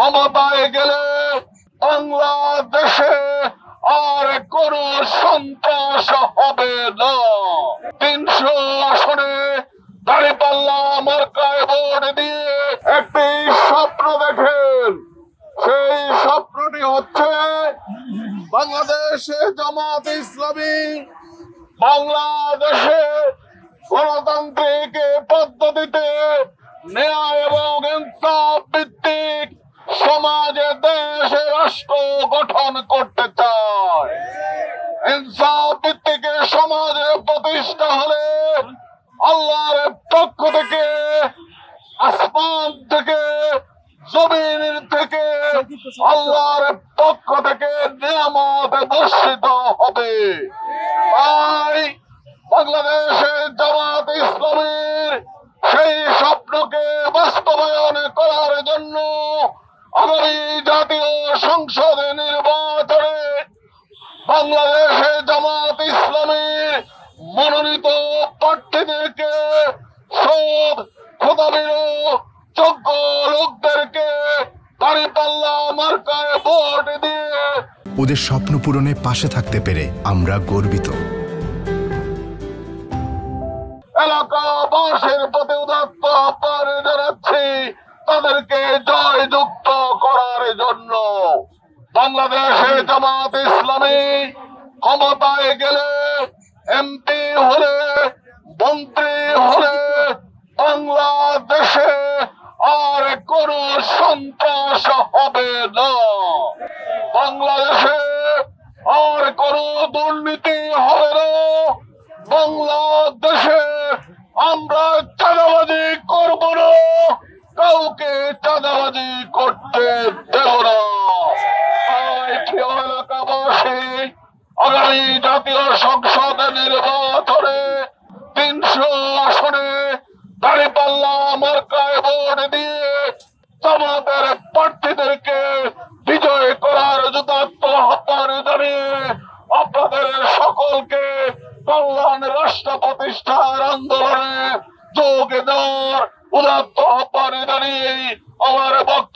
ক্ষমতায় গেলে বাংলাদেশে আর কোন সন্ত্রাস হবে না। ৩০০ আসনে দাঁড়িপাল্লা মার্কায় ভোট দিয়ে একটি স্বপ্ন দেখেন। সেই স্বপ্নটি হচ্ছে বাংলাদেশে জামাত ইসলামী বাংলাদেশে গণতান্ত্রিক পদ্ধতিতে ন্যায় এবং ইনসাফ ভিত্তিক সমাজে দেশে রাষ্ট্র গঠন করতে চায়। ইনসাফ ভিত্তিক সমাজে প্রতিষ্ঠা হলে আল্লাহর পক্ষ থেকে, আসমান থেকে, জমিন থেকে, আল্লাহর পক্ষ থেকে নিয়ামত বর্ষিত হবে। তাই বাংলাদেশে জামাত ইসলামীর সেই স্বপ্নকে বাস্তবায়ন করার জন্য আগামী জাতীয় সংসদ নির্বাচনে বাংলাদেশে জামাত ইসলামীর মনোনীত প্রার্থীদেরকে সৎ, খোদাবিরো, যোগ্য লোকদেরকে দাঁড়িপাল্লা মার্কায় ভোট দিয়ে ওদের স্বপ্ন পূরণে পাশে থাকতে পেরে আমরা গর্বিত। এলাকাবাসীর প্রতি উদাত্ত আহ্বান জানাচ্ছি তাদেরকে জয়যুক্ত করার জন্য। বাংলাদেশে জামাত ইসলামী ক্ষমতায় গেলে, এমপি হলে, মন্ত্রী হলে বাংলাদেশে আর কোন সন্ত্রাস হবে না। বাংলাদেশে আর কোন দুর্নীতি হবে না। বাংলাদেশে আমরা চাঁদাবাজি করব না, কাউকে চাঁদাবাজি করতে দেব না। প্রিয় এলাকাবাসী, আগামী জাতীয় সংসদ নির্বাচনে ৩০০ আসনে দাঁড়িপাল্লা মার্কায় ভোট দিয়ে জামাতের প্রার্থীদেরকে বিজয় করার যথার্থ আহ্বান জানিয়ে আপনাদের সকলকে কল্যাণ রাষ্ট্র প্রতিষ্ঠার আন্দোলনে যোগ দেওয়ার উদাত্ত আহ্বান জানিয়ে আমার বক্তব্য